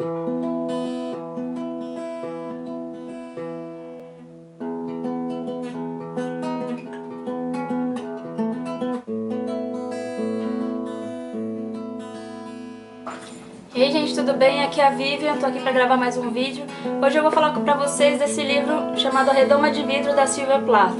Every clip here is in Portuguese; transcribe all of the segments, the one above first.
E aí, gente, tudo bem? Aqui é a Vivian, tô aqui pra gravar mais um vídeo. Hoje eu vou falar pra vocês desse livro chamado A Redoma de Vidro, da Sylvia Plath.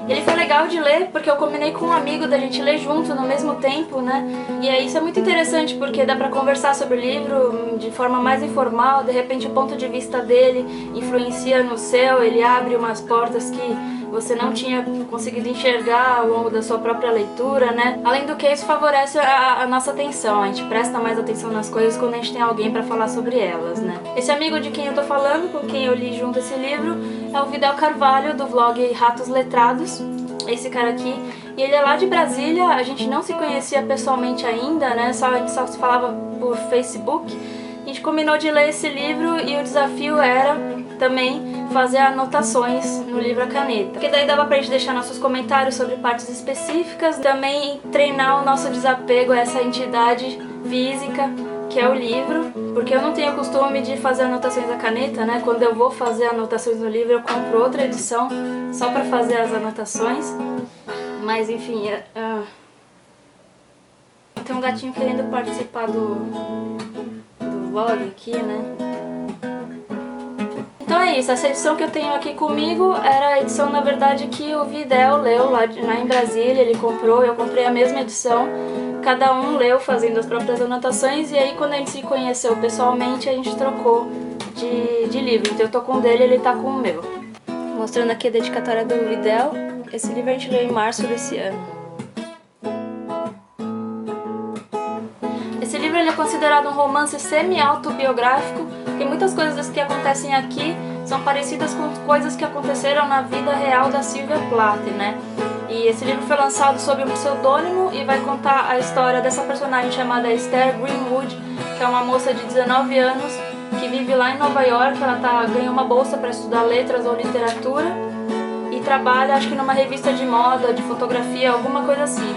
Ele foi legal de ler porque eu combinei com um amigo da gente ler junto no mesmo tempo, né? E aí isso é muito interessante porque dá pra conversar sobre o livro de forma mais informal, de repente o ponto de vista dele influencia no seu, ele abre umas portas que você não tinha conseguido enxergar ao longo da sua própria leitura, né? Além do que isso favorece a nossa atenção, a gente presta mais atenção nas coisas quando a gente tem alguém pra falar sobre elas, né? Esse amigo de quem eu tô falando, com quem eu li junto esse livro, é o Vidal Carvalho, do vlog Ratos Letrados, esse cara aqui. E ele é lá de Brasília, a gente não se conhecia pessoalmente ainda, né? A gente só se falava por Facebook. A gente combinou de ler esse livro e o desafio era também fazer anotações no livro à caneta. Porque daí dava pra gente deixar nossos comentários sobre partes específicas, também treinar o nosso desapego a essa entidade física que é o livro, porque eu não tenho costume de fazer anotações à caneta, né? Quando eu vou fazer anotações no livro eu compro outra edição só pra fazer as anotações. Mas enfim, tem um gatinho querendo participar do vlog aqui, né? Então é isso, essa edição que eu tenho aqui comigo era a edição, na verdade, que o Vidal leu lá em Brasília, ele comprou, eu comprei a mesma edição, cada um leu fazendo as próprias anotações, e aí quando a gente se conheceu pessoalmente a gente trocou de livro, então eu tô com o dele, ele tá com o meu. Mostrando aqui a dedicatória do Vidal, esse livro a gente leu em março desse ano. Esse livro ele é considerado um romance semi-autobiográfico, porque muitas coisas que acontecem aqui são parecidas com coisas que aconteceram na vida real da Sylvia Plath, né? E esse livro foi lançado sob um pseudônimo e vai contar a história dessa personagem chamada Esther Greenwood, que é uma moça de 19 anos que vive lá em Nova York. Ela ganhou uma bolsa para estudar letras ou literatura e trabalha, acho que numa revista de moda, de fotografia, alguma coisa assim.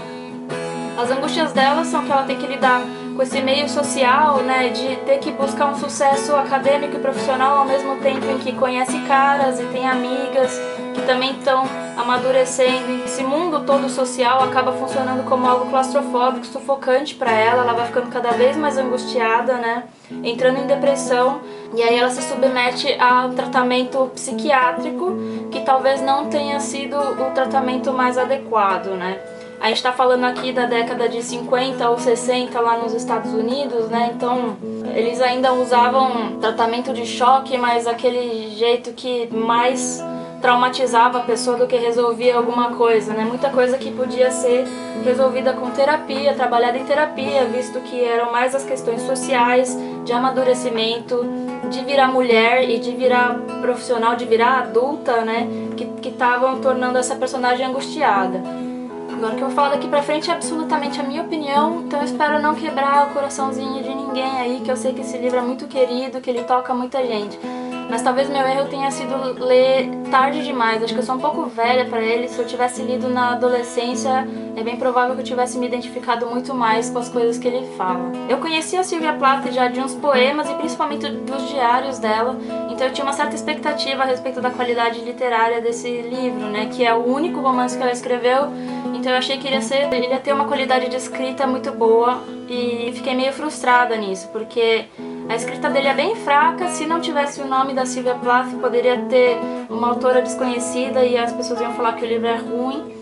As angústias dela são que ela tem que lidar com esse meio social, né, de ter que buscar um sucesso acadêmico e profissional ao mesmo tempo em que conhece caras e tem amigas que também estão amadurecendo. E esse mundo todo social acaba funcionando como algo claustrofóbico, sufocante para ela. Ela vai ficando cada vez mais angustiada, né, entrando em depressão, e aí ela se submete a um tratamento psiquiátrico que talvez não tenha sido o tratamento mais adequado, né. A gente tá falando aqui da década de 50 ou 60 lá nos Estados Unidos, né? Então eles ainda usavam tratamento de choque, mas aquele jeito que mais traumatizava a pessoa do que resolvia alguma coisa, né? Muita coisa que podia ser resolvida com terapia, trabalhada em terapia, visto que eram mais as questões sociais, de amadurecimento, de virar mulher e de virar profissional, de virar adulta, né? Que estavam tornando essa personagem angustiada. Agora o que eu vou falar daqui pra frente é absolutamente a minha opinião, então eu espero não quebrar o coraçãozinho de ninguém aí, que eu sei que esse livro é muito querido, que ele toca muita gente. Mas talvez meu erro tenha sido ler tarde demais, acho que eu sou um pouco velha pra ele. Se eu tivesse lido na adolescência, é bem provável que eu tivesse me identificado muito mais com as coisas que ele fala. Eu conheci a Sylvia Plath já de uns poemas e principalmente dos diários dela, então eu tinha uma certa expectativa a respeito da qualidade literária desse livro, né, que é o único romance que ela escreveu, então eu achei que ele ia ter uma qualidade de escrita muito boa e fiquei meio frustrada nisso, porque a escrita dele é bem fraca. Se não tivesse o nome da Sylvia Plath, poderia ter uma autora desconhecida e as pessoas iam falar que o livro é ruim.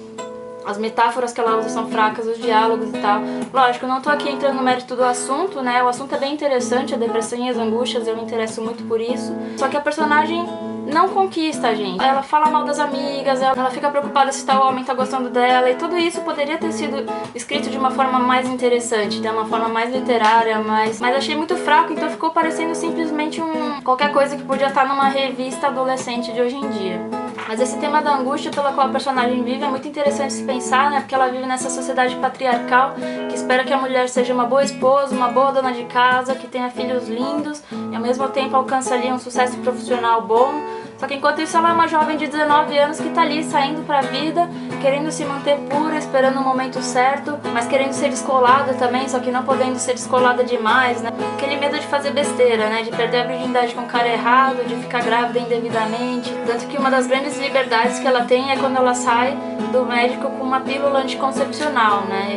As metáforas que ela usa são fracas, os diálogos e tal. Lógico, eu não tô aqui entrando no mérito do assunto, né? O assunto é bem interessante, a depressão e as angústias, eu me interesso muito por isso. Só que a personagem não conquista a gente. Ela fala mal das amigas, ela fica preocupada se tal homem tá gostando dela, e tudo isso poderia ter sido escrito de uma forma mais interessante, de uma forma mais literária, mas achei muito fraco, então ficou parecendo simplesmente qualquer coisa que podia estar numa revista adolescente de hoje em dia. Mas esse tema da angústia pela qual a personagem vive é muito interessante se pensar, né? Porque ela vive nessa sociedade patriarcal que espera que a mulher seja uma boa esposa, uma boa dona de casa, que tenha filhos lindos e ao mesmo tempo alcance ali um sucesso profissional bom. Só que enquanto isso ela é uma jovem de 19 anos que tá ali saindo pra vida, querendo se manter pura, esperando o momento certo, mas querendo ser descolada também, só que não podendo ser descolada demais, né? Aquele medo de fazer besteira, né? De perder a virgindade com o cara errado, de ficar grávida indevidamente. Tanto que uma das grandes liberdades que ela tem é quando ela sai do médico com uma pílula anticoncepcional, né?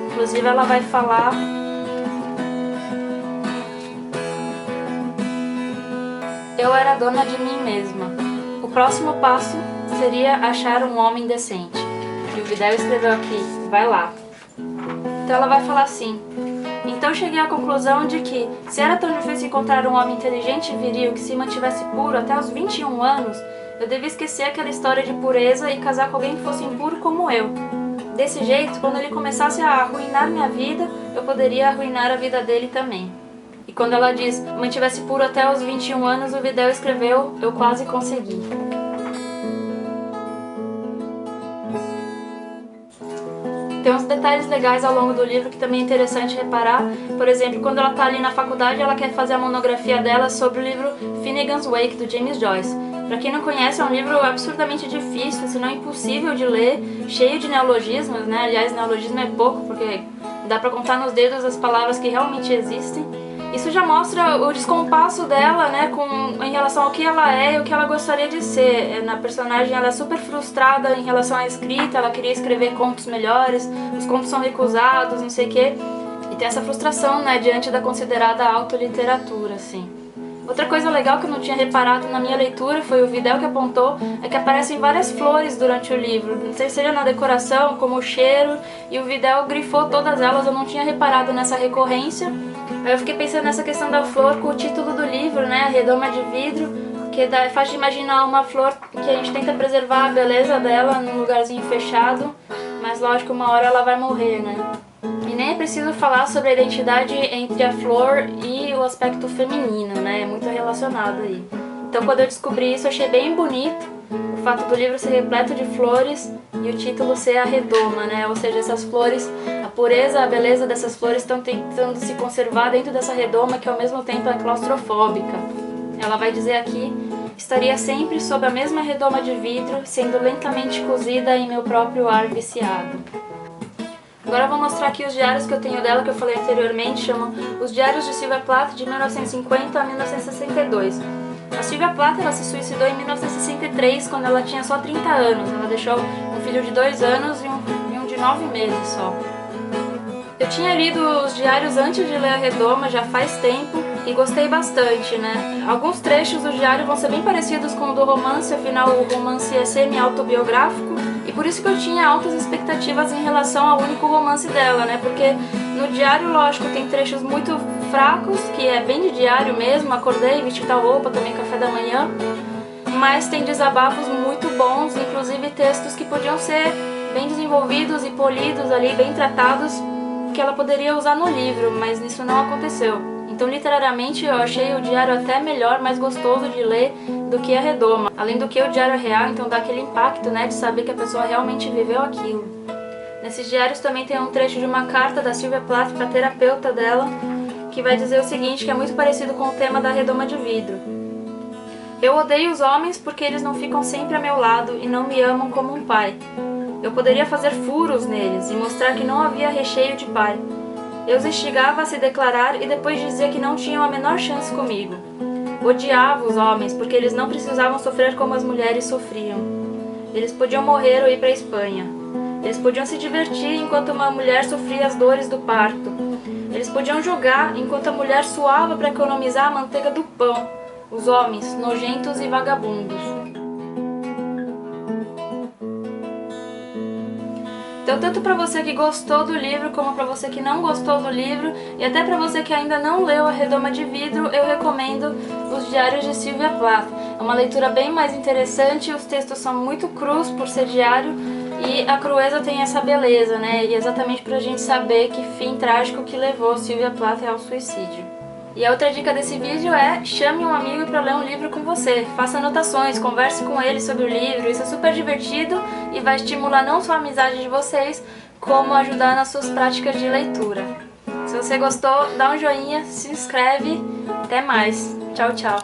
Inclusive ela vai falar... Eu era dona de mim mesma. O próximo passo seria achar um homem decente. E o Vidal escreveu aqui, vai lá. Então ela vai falar assim: então cheguei à conclusão de que, se era tão difícil encontrar um homem inteligente e viril que se mantivesse puro até os 21 anos, eu devia esquecer aquela história de pureza e casar com alguém que fosse impuro como eu. Desse jeito, quando ele começasse a arruinar minha vida, eu poderia arruinar a vida dele também. E quando ela diz, mantivesse puro até os 21 anos, o Vidal escreveu, eu quase consegui. Tem uns detalhes legais ao longo do livro que também é interessante reparar. Por exemplo, quando ela está ali na faculdade, ela quer fazer a monografia dela sobre o livro Finnegan's Wake, do James Joyce. Para quem não conhece, é um livro absurdamente difícil, se não impossível de ler, cheio de neologismos, né? Aliás, neologismo é pouco, porque dá para contar nos dedos as palavras que realmente existem. Isso já mostra o descompasso dela, né, em relação ao que ela é e o que ela gostaria de ser. Na personagem ela é super frustrada em relação à escrita, ela queria escrever contos melhores, os contos são recusados, não sei o quê. E tem essa frustração, né, diante da considerada autoliteratura, assim. Outra coisa legal que eu não tinha reparado na minha leitura, foi o Vidal que apontou, é que aparecem várias flores durante o livro. Não sei se seja na decoração, como o cheiro, e o Vidal grifou todas elas, eu não tinha reparado nessa recorrência. Aí eu fiquei pensando nessa questão da flor com o título do livro, né, a redoma de vidro, que é fácil de imaginar uma flor que a gente tenta preservar a beleza dela num lugarzinho fechado, mas lógico, uma hora ela vai morrer, né. E nem é preciso falar sobre a identidade entre a flor e o aspecto feminino, né, é muito relacionado aí. Então quando eu descobri isso, eu achei bem bonito o fato do livro ser repleto de flores e o título ser a redoma, né, ou seja, essas flores, a pureza, a beleza dessas flores estão tentando se conservar dentro dessa redoma que ao mesmo tempo é claustrofóbica. Ela vai dizer aqui, estaria sempre sob a mesma redoma de vidro, sendo lentamente cozida em meu próprio ar viciado. Agora eu vou mostrar aqui os diários que eu tenho dela, que eu falei anteriormente, chamam Os Diários de Sylvia Plath, de 1950 a 1962. A Sylvia Plath ela se suicidou em 1963, quando ela tinha só 30 anos. Ela deixou um filho de 2 anos e um de 9 meses só. Eu tinha lido os diários antes de ler a redoma, já faz tempo, e gostei bastante, né? Alguns trechos do diário vão ser bem parecidos com o do romance, afinal o romance é semi-autobiográfico, e por isso que eu tinha altas expectativas em relação ao único romance dela, né? Porque no diário, lógico, tem trechos muito fracos, que é bem de diário mesmo, acordei, vesti tal roupa, tomei café da manhã, mas tem desabafos muito bons, inclusive textos que podiam ser bem desenvolvidos e polidos ali, bem tratados, que ela poderia usar no livro, mas isso não aconteceu. Então, literariamente, eu achei o diário até melhor, mais gostoso de ler do que a redoma. Além do que o diário é real, então dá aquele impacto, né, de saber que a pessoa realmente viveu aquilo. Nesses diários também tem um trecho de uma carta da Sylvia Plath para a terapeuta dela, que vai dizer o seguinte, que é muito parecido com o tema da redoma de vidro. Eu odeio os homens porque eles não ficam sempre a meu lado e não me amam como um pai. Eu poderia fazer furos neles e mostrar que não havia recheio de pai. Eu os instigava a se declarar e depois dizia que não tinham a menor chance comigo. Odiava os homens porque eles não precisavam sofrer como as mulheres sofriam. Eles podiam morrer ou ir para a Espanha. Eles podiam se divertir enquanto uma mulher sofria as dores do parto. Eles podiam jogar enquanto a mulher suava para economizar a manteiga do pão. Os homens, nojentos e vagabundos. Então, tanto para você que gostou do livro, como para você que não gostou do livro, e até para você que ainda não leu A Redoma de Vidro, eu recomendo Os Diários de Sylvia Plath. É uma leitura bem mais interessante, os textos são muito crus por ser diário, e a crueza tem essa beleza, né? E exatamente pra gente saber que fim trágico que levou Sylvia Plath ao suicídio. E a outra dica desse vídeo é chame um amigo para ler um livro com você, faça anotações, converse com ele sobre o livro, isso é super divertido e vai estimular não só a amizade de vocês, como ajudar nas suas práticas de leitura. Se você gostou, dá um joinha, se inscreve, até mais, tchau, tchau!